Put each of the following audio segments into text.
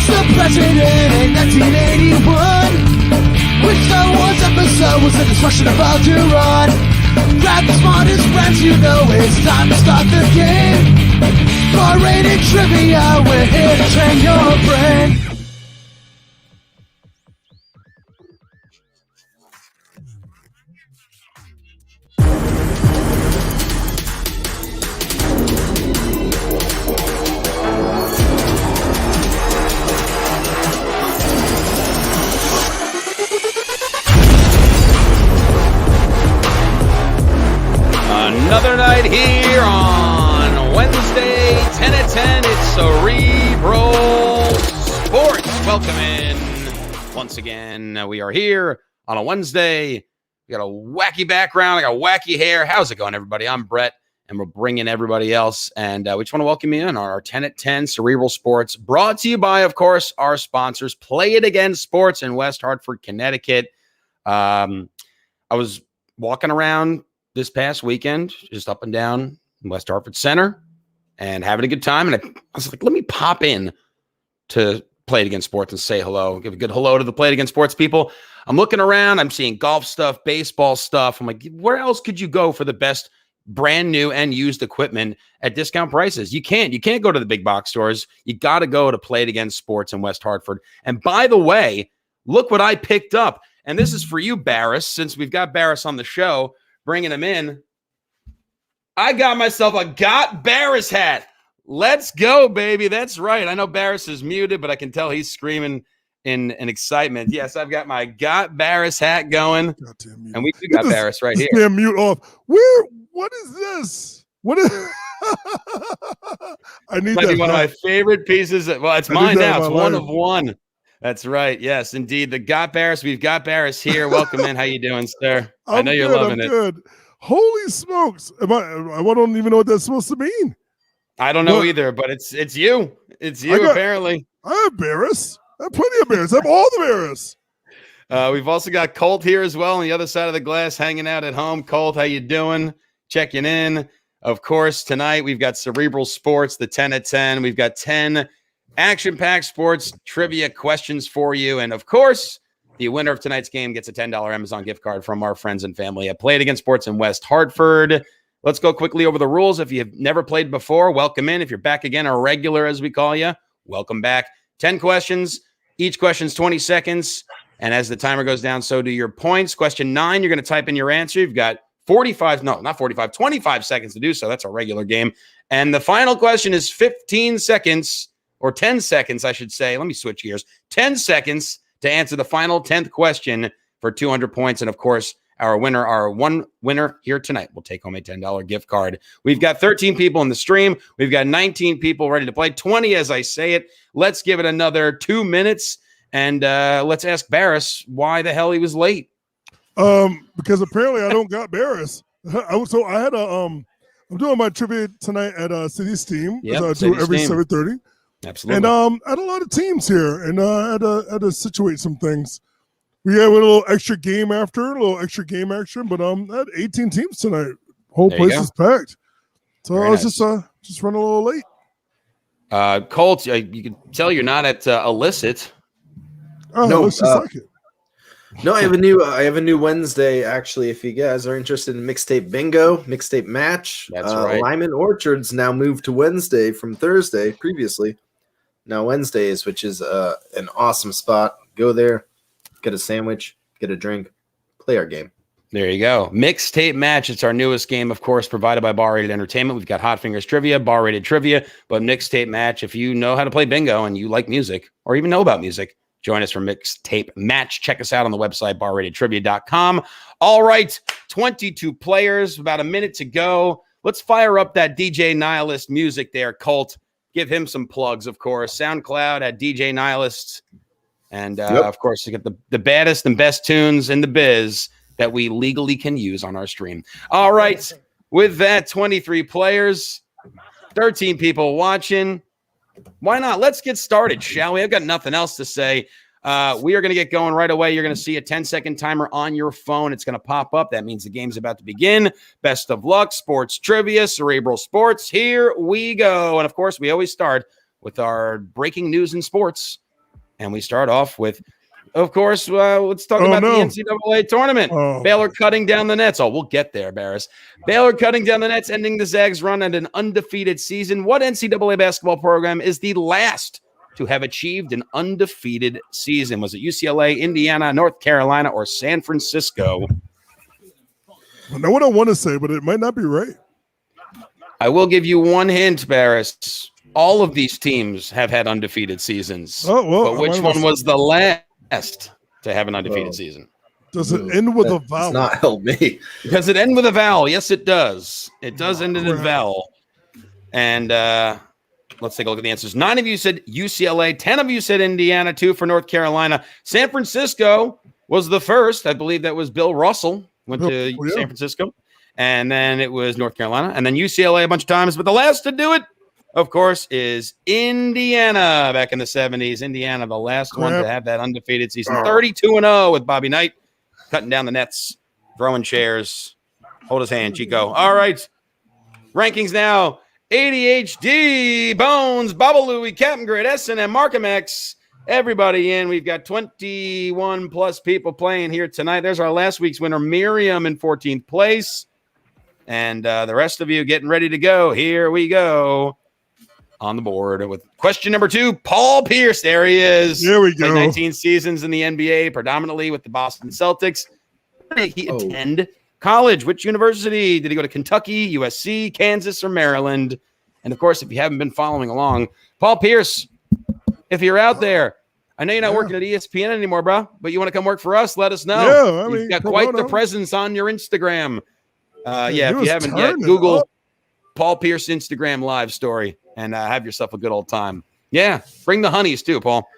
was the president in 1981. Which Star Wars episode was the destruction about to run? Grab the smartest friends, you know it's time to start the game. R-rated trivia, we're here to train your brain. Another night here on Wednesday, 10 at 10. It's Cerebral Sports. Welcome in once again. We are here on a Wednesday. We got a wacky background. I got wacky hair. How's it going, everybody? I'm Brett, and we're bringing everybody else. And we just want to welcome you in on our 10 at 10 Cerebral Sports, brought to you by, of course, our sponsors, Play It Again Sports in West Hartford, Connecticut. I was walking around this past weekend, just up and down West Hartford Center and having a good time. And I was like, let me pop in to Play It Again Sports and say hello. Give a good hello to the Play It Again Sports people. I'm looking around. I'm seeing golf stuff, baseball stuff. I'm like, where else could you go for the best brand new and used equipment at discount prices? You can't go to the big box stores. You got to go to Play It Again Sports in West Hartford. And by the way, look what I picked up. And this is for you, Barris, since we've got Barris on the show. Bringing him in. I got myself a Got Barris hat. Let's go, baby. That's right. I know Barris is muted, but I can tell he's screaming in excitement. Yes, I've got my Got Barris hat going. And we got Barris right here. Damn mute off. What is this? What is I need Might that. Be one of my favorite pieces. Well, it's mine now. It's one of one. That's right. Yes, indeed. The Got Barris. We've got Barris here. Welcome in. How you doing, sir? I know you're loving it. Good. Holy smokes. I don't even know what that's supposed to mean. I don't know either, but it's you. It's you, apparently. I have Barris. I have plenty of Barris. I have all the Barris. We've also got Colt here as well on the other side of the glass, hanging out at home. Colt, how you doing? Checking in. Of course, tonight we've got Cerebral Sports, the 10 at 10. We've got 10 action-packed sports trivia questions for you. And, of course, the winner of tonight's game gets a $10 Amazon gift card from our friends and family at Play It Again Sports in West Hartford. Let's go quickly over the rules. If you've never played before, welcome in. If you're back again, a regular as we call you, welcome back. 10 questions. Each question's 20 seconds. And as the timer goes down, so do your points. Question 9, you're going to type in your answer. You've got 25 seconds to do so. That's a regular game. And the final question is 15 seconds. Or 10 seconds, I should say. Let me switch gears. 10 seconds to answer the final 10th question for 200 points. And, of course, our one winner here tonight will take home a $10 gift card. We've got 13 people in the stream. We've got 19 people ready to play. 20 as I say it. Let's give it another 2 minutes. And let's ask Barris why the hell he was late. Because apparently I don't got Barris. I'm doing my trivia tonight at City Steam. Yep, I do every 7:30. Absolutely. And I had a lot of teams here, and I had to situate some things. We had a little extra game action, but I had 18 teams tonight. Whole place is packed. So very I was nice. just running a little late. Colt, you can tell you're not at illicit. Oh, no, let's just like it. No, I have a new Wednesday. Actually, if you guys are interested in mixtape bingo, mixtape match, that's right. Lyman Orchards now moved to Wednesday from Thursday previously. Now Wednesdays, which is an awesome spot. Go there, get a sandwich, get a drink, play our game. There you go. Mixtape match. It's our newest game, of course, provided by Bar Rated Entertainment. We've got Hot Fingers Trivia, Bar Rated Trivia, but Mixtape Match. If you know how to play bingo and you like music or even know about music, join us for Mixtape Match. Check us out on the website, barratedtrivia.com. All right, 22 players, about a minute to go. Let's fire up that DJ Nihilist music there, Colt. Give him some plugs, of course. SoundCloud at DJ Nihilist. And, of course, you get the baddest and best tunes in the biz that we legally can use on our stream. All right, with that, 23 players, 13 people watching. Why not? Let's get started, shall we? I've got nothing else to say. We are going to get going right away. You're going to see a 10-second timer on your phone. It's going to pop up. That means the game's about to begin. Best of luck, sports trivia, Cerebral Sports. Here we go. And, of course, we always start with our breaking news in sports And we start off with, of course, let's talk about the NCAA tournament. Baylor cutting down the nets. Oh, we'll get there, Barris. Baylor cutting down the nets, ending the Zags' run at an undefeated season. What NCAA basketball program is the last to have achieved an undefeated season? Was it UCLA, Indiana, North Carolina, or San Francisco? I know what I want to say, but it might not be right. I will give you one hint, Barris. All of these teams have had undefeated seasons. Oh, well, but which one was the last to have an undefeated season? Does it end with a vowel? Does not help me. Does it end with a vowel? Yes, it does. It does end in a vowel. And let's take a look at the answers. 9 of you said UCLA. 10 of you said Indiana. 2 for North Carolina. San Francisco was the first. I believe that was Bill Russell. Went to San Francisco. And then it was North Carolina. And then UCLA a bunch of times. But the last to do it, of course, is Indiana back in the 70s. Indiana, the last one to have that undefeated season. 32-0 with Bobby Knight, cutting down the nets, throwing chairs. Hold his hand, Chico. All right. Rankings now. ADHD, Bones, Babalouie, Captain Grid, S&M, Markham X. Everybody in. We've got 21-plus people playing here tonight. There's our last week's winner, Miriam, in 14th place. And the rest of you getting ready to go. Here we go. On the board with question number 2, Paul Pierce. There he is. There we go. 19 seasons in the NBA, predominantly with the Boston Celtics. Where did he attend college? Which university? Did he go to Kentucky, USC, Kansas, or Maryland? And, of course, if you haven't been following along, Paul Pierce, if you're out there, I know you're not working at ESPN anymore, bro, but you want to come work for us, let us know. Yeah, I mean, you've got quite the presence on your Instagram. If you haven't yet, Google Paul Pierce Instagram live story. And have yourself a good old time. Yeah, bring the honeys too, Paul.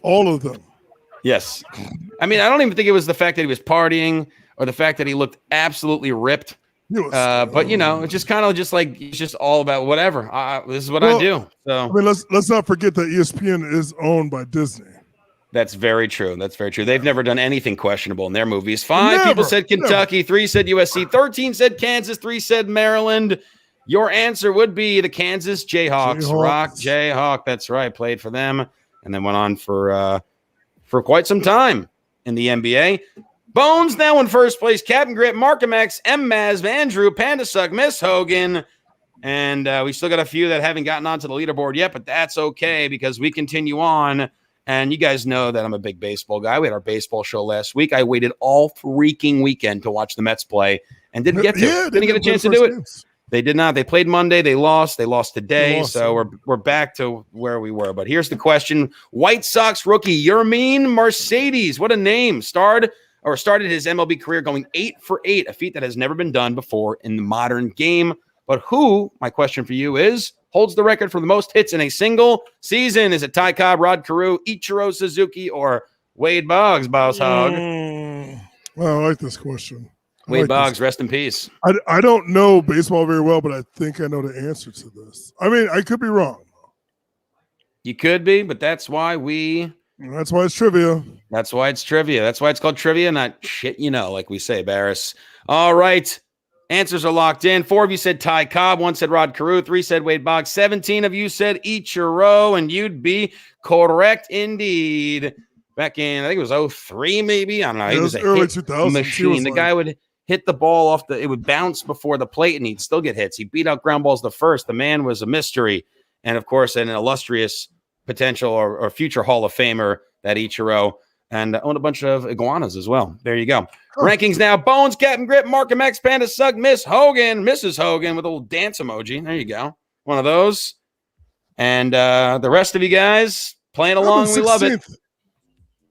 All of them. Yes. I mean, I don't even think it was the fact that he was partying or the fact that he looked absolutely ripped. But, you know, it's just kind of just like it's just all about whatever. This is what I do. So I mean, let's not forget that ESPN is owned by Disney. That's very true. That's very true. They've never done anything questionable in their movies. 5 people said Kentucky, 3 said USC, 13 said Kansas, 3 said Maryland. Your answer would be the Kansas Jayhawks. Rock Jayhawk. That's right. Played for them and then went on for quite some time in the NBA. Bones now in first place. Captain Grit, Markham X, M. Maz, Andrew, Panda Suck, Miss Hogan. And we still got a few that haven't gotten onto the leaderboard yet, but that's okay because we continue on. And you guys know that I'm a big baseball guy. We had our baseball show last week. I waited all freaking weekend to watch the Mets play and didn't get to. Didn't get a chance to do it. They did not. They played Monday. They lost. They lost today. So we're back to where we were. But here's the question. White Sox rookie Yermin Mercedes. What a name. Started his MLB career going 8 for 8, a feat that has never been done before in the modern game. But who, my question for you is, holds the record for the most hits in a single season? Is it Ty Cobb, Rod Carew, Ichiro Suzuki, or Wade Boggs, Boss Hog? Well, I like this question. Wade Boggs, rest in peace. I don't know baseball very well, but I think I know the answer to this. I mean, I could be wrong. You could be, but that's why That's why it's trivia. That's why it's trivia. That's why it's called trivia, not shit, like we say, Barris. All right. Answers are locked in. 4 of you said Ty Cobb. 1 said Rod Carew. 3 said Wade Boggs. 17 of you said Ichiro, and you'd be correct indeed. Back in, I think it was 03 maybe. I don't know. He was a early hit 2000s. machine. The guy would hit the ball it would bounce before the plate, and he'd still get hits. He beat out ground balls the first. The man was a mystery. And, of course, an illustrious potential or future Hall of Famer, that Ichiro, and owned a bunch of iguanas as well. There you go. Rankings now. Bones, Captain Grip, Markham X, Panda Suck, Mrs. Hogan with a little dance emoji. There you go. One of those. And the rest of you guys playing along. We love it.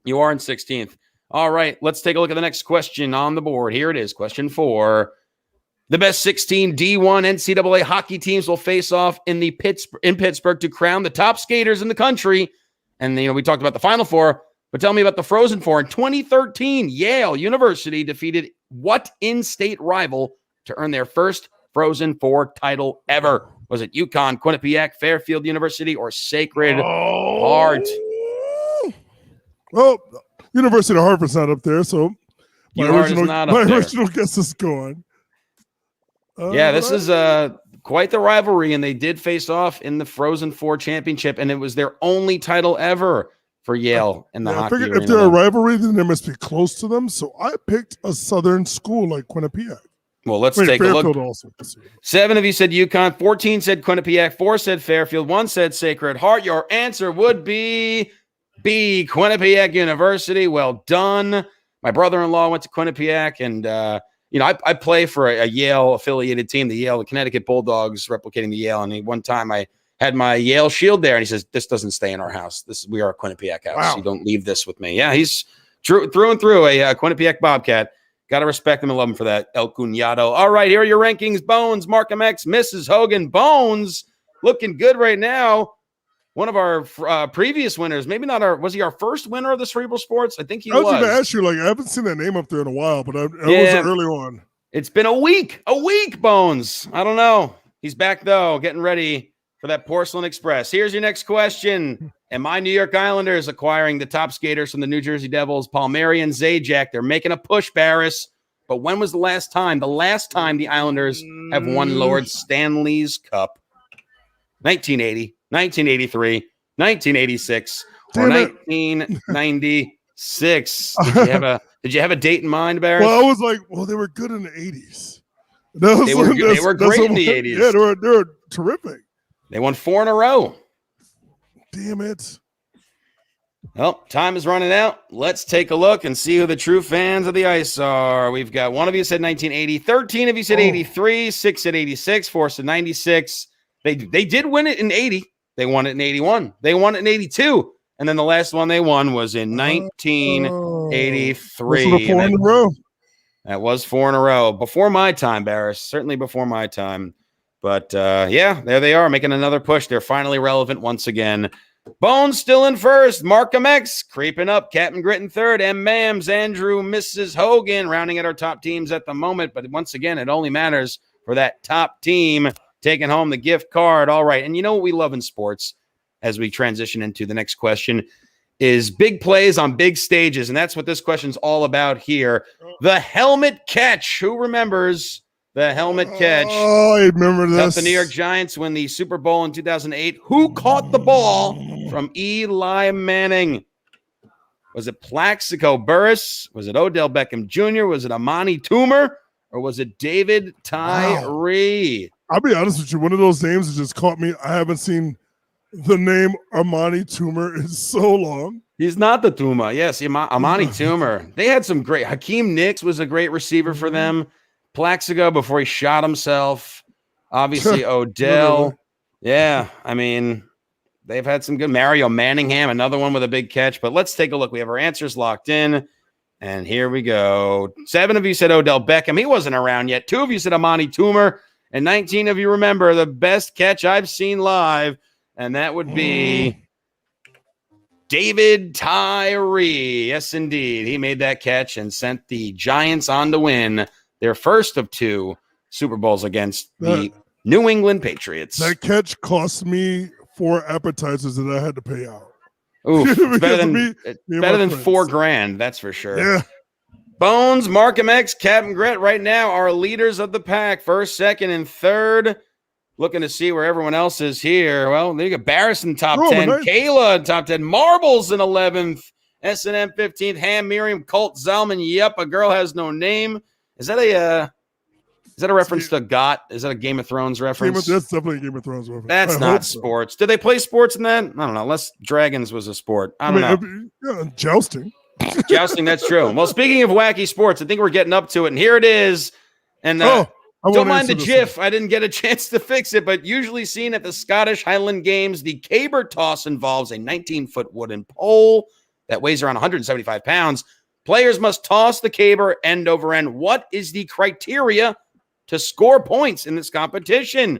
You are in 16th. All right, let's take a look at the next question on the board. Here it is, question 4. The best 16 D1 NCAA hockey teams will face off in Pittsburgh to crown the top skaters in the country. And, we talked about the Final Four, but tell me about the Frozen Four. In 2013, Yale University defeated what in-state rival to earn their first Frozen Four title ever? Was it UConn, Quinnipiac, Fairfield University, or Sacred Heart? Well, University of Harvard's not up there, so my original guess is gone. This is quite the rivalry, and they did face off in the Frozen Four championship, and it was their only title ever. for Yale in the hockey arena. If they're a rivalry, then they must be close to them. So I picked a Southern school like Quinnipiac. Well, let's take a look. Also. 7 of you said UConn. 14 said Quinnipiac. 4 said Fairfield. 1 said Sacred Heart. Your answer would be B, Quinnipiac University. Well done. My brother-in-law went to Quinnipiac, and I play for a Yale-affiliated team, the Connecticut Bulldogs, replicating the Yale. And one time I had my Yale shield there, and he says, "This doesn't stay in our house. We are a Quinnipiac house. Wow. You don't leave this with me." Yeah, he's through and through a Quinnipiac Bobcat. Got to respect him and love him for that, El Cuñado. All right, here are your rankings. Bones, Markham X, Mrs. Hogan. Bones looking good right now. One of our previous winners, maybe not was he our first winner of the Cerebral Sports? I think he was. I was going to ask you, I haven't seen that name up there in a while, but I was early on. It's been a week, Bones. I don't know. He's back, though, getting ready for that Porcelain Express. Here's your next question. And my New York Islanders acquiring the top skaters from the New Jersey Devils, Palmieri and Zajac. They're making a push, Barris. But when was the last time? The last time the Islanders have won Lord Stanley's Cup? 1980, 1983, 1986, or 1996. Did you have a date in mind, Barris? Well, I was like, they were good in the 80s. They were great in the 80s. Yeah, they were terrific. They won 4 in a row. Damn it. Well, time is running out. Let's take a look and see who the true fans of the ice are. We've got 1 of you said 1980, 13 of you said 83, 6 said 86, 4 said 96. They did win it in 80. They won it in 81. They won it in 82. And then the last one they won was in 1983. 4 in a row. That was 4 in a row. Before my time, Barris. Certainly before my time. But, there they are, making another push. They're finally relevant once again. Bones still in first. Markham X creeping up. Captain Grit in third. M. Mams, Andrew, Mrs. Hogan rounding at our top teams at the moment. But once again, it only matters for that top team taking home the gift card. All right. And you know what we love in sports as we transition into the next question is big plays on big stages. And that's what this question's all about here. The helmet catch. Who remembers the helmet catch? Oh, I remember this. Helped the New York Giants win the Super Bowl in 2008. Who caught the ball from Eli Manning? Was it Plaxico Burress? Was it Odell Beckham Jr.? Was it Amani Toomer? Or was it David Tyree? Wow. I'll be honest with you. One of those names that just caught me. I haven't seen the name Amani Toomer in so long. He's not the Tuma. Yes, Amani Toomer. They had some great. Hakeem Nicks was a great receiver for them. Plaxico before he shot himself. Obviously, Odell. Yeah, I mean, they've had some good. Mario Manningham, another one with a big catch. But let's take a look. We have our answers locked in. And here we go. 7 of you said Odell Beckham. He wasn't around yet. 2 of you said Amani Toomer. And 19 of you remember the best catch I've seen live. And that would be David Tyree. Yes, indeed. He made that catch and sent the Giants on to win their first of 2 Super Bowls against the New England Patriots. That catch cost me 4 appetizers that I had to pay out. Ooh, it's better than $4,000, that's for sure. Yeah. Bones, Markham X, Captain Gret right now are leaders of the pack. First, second, and third. Looking to see where everyone else is here. Well, there you go. Barris in top 10. Nice. Kayla in top 10. Marbles in 11th. S&M 15th. Ham, Miriam, Colt, Zalman. Yep, a girl has no name. Is that a reference to GOT? Is that a Game of Thrones reference? That's definitely a Game of Thrones reference. That's not sports. Did they play sports in that? I don't know. Unless Dragons was a sport. I don't know. Jousting. Jousting, that's true. Well, speaking of wacky sports, I think we're getting up to it. And here it is. And don't mind the GIF. I didn't get a chance to fix it, but usually seen at the Scottish Highland Games, the caber toss involves a 19-foot wooden pole that weighs around 175 pounds. Players must toss the caber end over end. What is the criteria to score points in this competition?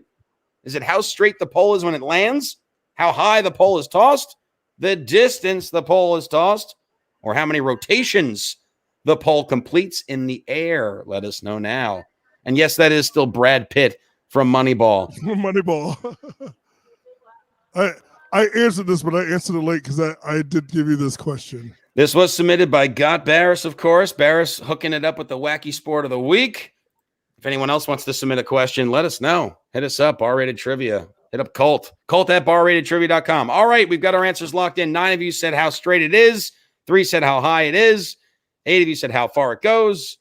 Is it how straight the pole is when it lands? How high the pole is tossed? The distance the pole is tossed? Or how many rotations the pole completes in the air? Let us know now. And yes, that is still Brad Pitt from Moneyball. Moneyball. I answered this, but I answered it late because I did give you this question. This was submitted by Got Barris, of course. Barris hooking it up with the wacky sport of the week. If anyone else wants to submit a question, let us know. Hit us up, R-Rated Trivia Hit up Colt. Colt at barratedtrivia.com. All right, we've got our answers locked in. 9 of you said how straight it is. 3 said how high it is. 8 of you said how far it goes.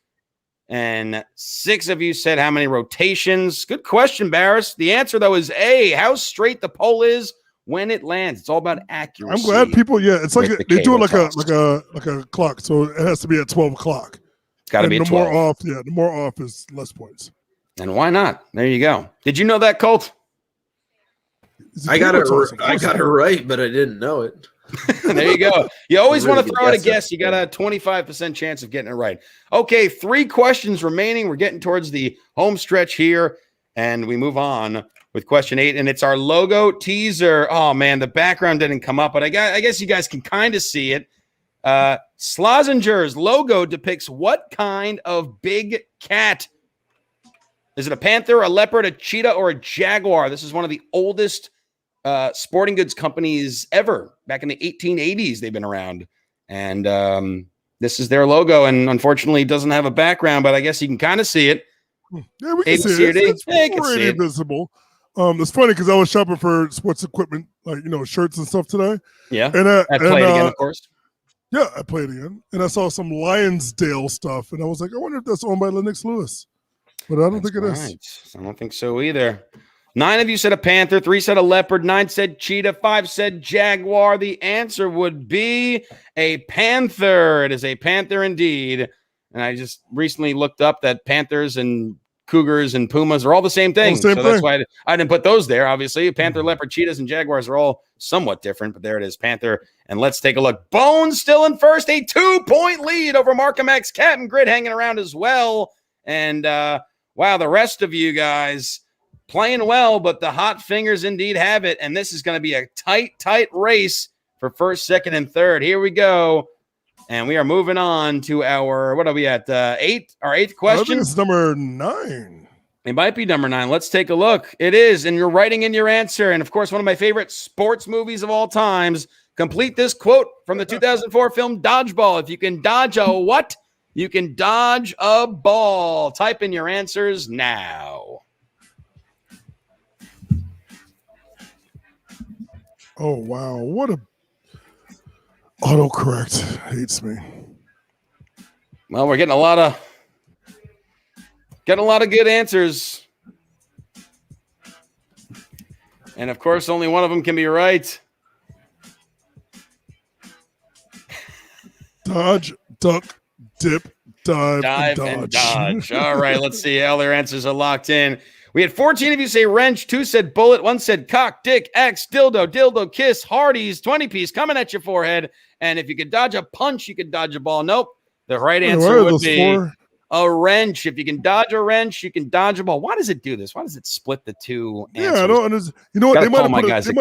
And 6 of you said how many rotations. Good question, Barris. The answer, though, is A, how straight the pole is when it lands. It's all about accuracy. I'm glad people, it's like they do it like a a clock, so it has to be at 12 o'clock. It's got to be at 12. The more off is less points. And why not? There you go. Did you know that, Colt? I got it right, but I didn't know it. There you go. You always want to throw out a guess. You got a 25% chance of getting it right. Okay, 3 questions remaining. We're getting towards the home stretch here, and we move on with question 8, and it's our logo teaser. Oh, man, the background didn't come up, but I guess you guys can kind of see it. Slazenger's logo depicts what kind of big cat? Is it a panther, a leopard, a cheetah, or a jaguar? This is one of the oldest sporting goods companies ever. Back in the 1880s, they've been around. And this is their logo. And unfortunately, it doesn't have a background, but I guess you can kind of see it. Yeah, we can see it. It's pretty visible. It's funny because I was shopping for sports equipment, like, shirts and stuff today. Yeah. And I play it again, of course. Yeah, I played again. And I saw some Lionsdale stuff. And I was like, I wonder if that's owned by Lennox Lewis. But I don't think it is. I don't think so either. 9 of you said a panther, 3 said a leopard, 9 said cheetah, 5 said jaguar. The answer would be a panther. It is a panther indeed. And I just recently looked up that panthers and cougars and pumas are all the same thing. That's why I didn't put those there, obviously. Panther, leopard, cheetahs, and jaguars are all somewhat different, but there it is, panther. And let's take a look. Bones still in first, a 2-point lead over Markham X. Captain Grid hanging around as well. And wow, the rest of you guys playing well, but the hot fingers indeed have it. And this is going to be a tight race for first, second, and third. Here we go. And we are moving on to our, what are we at? 8? Our 8th question. I think it's number 9. It might be number 9. Let's take a look. It is. And you're writing in your answer. And of course, one of my favorite sports movies of all times. Complete this quote from the 2004 film Dodgeball. If you can dodge a what? You can dodge a ball. Type in your answers now. Oh, wow. What a autocorrect hates me. Well, we're getting a lot of good answers. And of course, only one of them can be right. Dodge, duck, dip, dive and dodge. All right, let's see how their answers are locked in. We had 14 of you say wrench, 2 said bullet, 1 said cock, dick, X, dildo, kiss, Hardee's, 20-piece coming at your forehead. And if you could dodge a punch, you could dodge a ball. Nope. The right answer would be a wrench. If you can dodge a wrench, you can dodge a ball. Why does it do this? Why does it split the two answers? Yeah, I don't understand. You know what? They might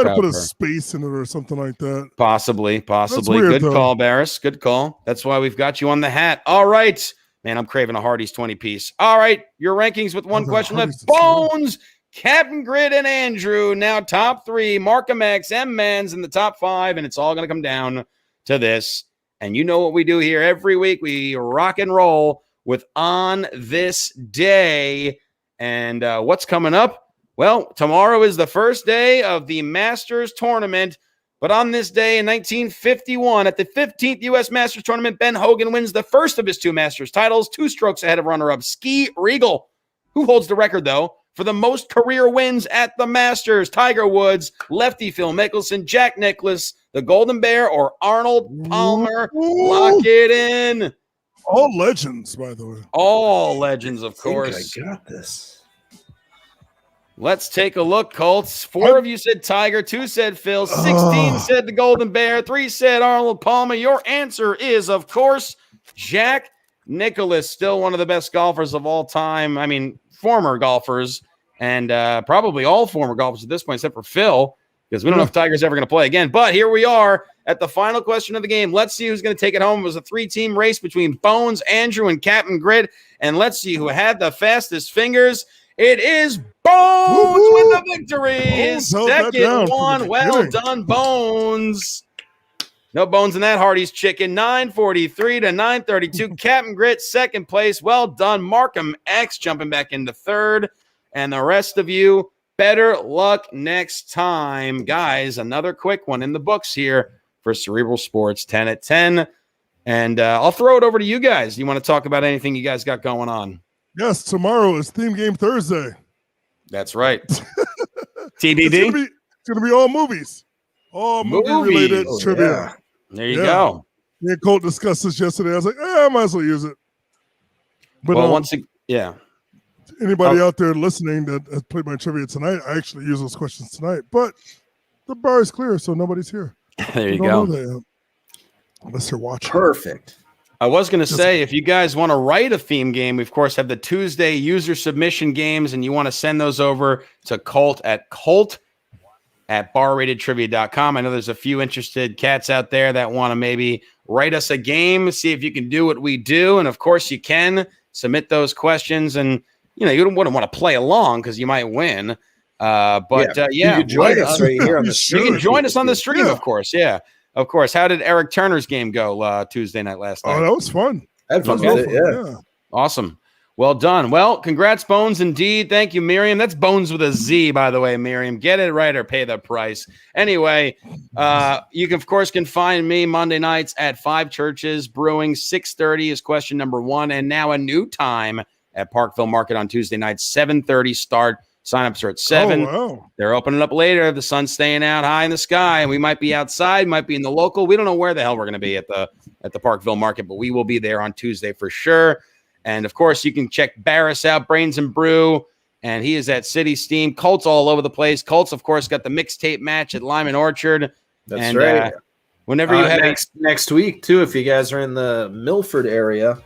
have put a space in it or something like that. Possibly. Weird, good call, Barris. Good call. That's why we've got you on the hat. All right. Man, I'm craving a Hardee's 20-piece. All right, your rankings with one question left. Bones, Captain Grid, and Andrew. Now top 3, Markham X, M-Mans in the top 5, and it's all going to come down to this. And you know what we do here every week. We rock and roll with On This Day. And what's coming up? Well, tomorrow is the first day of the Masters Tournament. But on this day in 1951, at the 15th U.S. Masters Tournament, Ben Hogan wins the first of his 2 Masters titles, 2 strokes ahead of runner-up Ski Regal, who holds the record, though, for the most career wins at the Masters. Tiger Woods, Lefty Phil Mickelson, Jack Nicklaus, the Golden Bear, or Arnold Palmer. Lock it in. All legends, by the way. All legends, of course. I got this. Let's take a look, Colts. 4 of you said Tiger, 2 said Phil, 16 said the Golden Bear, 3 said Arnold Palmer. Your answer is, of course, Jack Nicklaus, still one of the best golfers of all time. I mean, former golfers, and probably all former golfers at this point, except for Phil, because we don't know if Tiger's ever going to play again. But here we are at the final question of the game. Let's see who's going to take it home. It was a 3-team race between Bones, Andrew, and Captain Grid. And let's see who had the fastest fingers. It is Bones with the victory. His second one. Well done, Bones. No bones in that Hardee's chicken. 943 to 932. Captain Grit, second place. Well done. Markham X jumping back into third. And the rest of you Better luck next time. Guys, another quick one in the books here for Cerebral Sports 10 at 10. And I'll throw it over to you guys. You want to talk about anything you guys got going on? Yes, tomorrow is Theme Game Thursday. That's right. TBD? It's going to be all movies. All movie-related trivia. Yeah. There you go. Me and Colt discussed this yesterday. I was like, I might as well use it. But once again, yeah. Anybody out there listening that has played my trivia tonight, I actually use those questions tonight. But the bar is clear, so nobody's here. There you go. Unless they're watching. Perfect. I was going to say, if you guys want to write a theme game, we, of course, have the Tuesday user submission games, and you want to send those over to Colt at barratedtrivia.com. I know there's a few interested cats out there that want to maybe write us a game, see if you can do what we do. And, of course, you can submit those questions. And, you wouldn't want to play along because you might win. You can join us right here on the stream. You can join us on the stream, of course. Yeah. Of course. How did Eric Turner's game go Tuesday night last night? Oh, that was fun. I had fun with it, yeah. Awesome. Well done. Well, congrats, Bones, indeed. Thank you, Miriam. That's Bones with a Z, by the way, Miriam. Get it right or pay the price. Anyway, you, of course, can find me Monday nights at 5 Churches Brewing. 6:30 is question number 1. And now a new time at Parkville Market on Tuesday night, 7:30 start. Sign-ups are at 7. Oh, wow. They're opening up later. The sun's staying out high in the sky, and we might be outside, might be in the local. We don't know where the hell we're going to be at the Parkville Market, but we will be there on Tuesday for sure. And, of course, you can check Barris out, Brains and Brew, and he is at City Steam. Colts all over the place. Colts, of course, got the mixtape match at Lyman Orchard. That's right. Whenever you have next week, too, if you guys are in the Milford area,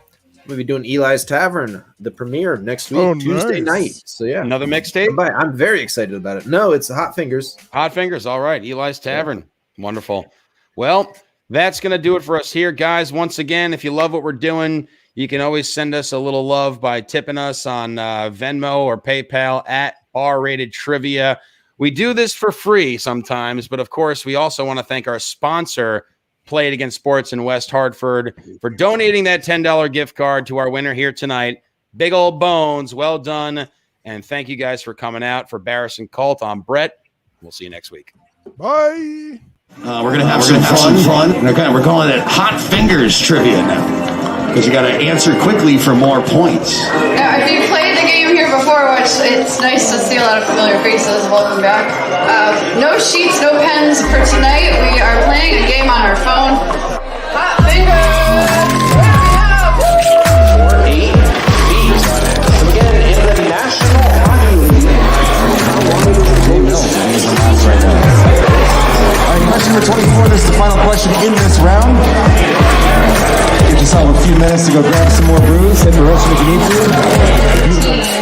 we'll be doing Eli's Tavern, the premiere next week, Tuesday night. So, yeah. Another mixtape? I'm very excited about it. No, it's Hot Fingers. Hot Fingers. All right. Eli's Tavern. Yeah. Wonderful. Well, that's going to do it for us here, guys. Once again, if you love what we're doing, you can always send us a little love by tipping us on Venmo or PayPal at Bar-Rated Trivia. We do this for free sometimes, but, of course, we also want to thank our sponsor, Play It Again Sports in West Hartford, for donating that $10 gift card to our winner here tonight. Big old Bones, well done. And thank you guys for coming out. For Barris and Colt, I'm Brett. We'll see you next week. Bye. We're going to have some fun. We're calling it Hot Fingers Trivia now, because you got to answer quickly for more points. If you played the game here before, which it's nice to see a lot of familiar faces, welcome back. No sheets, no pens for tonight. We are playing a game on our phone. Hot Fingers! Question number 24, this is the final question in this round. Give yourself a few minutes to go grab some more brews, hit the rest if you need to.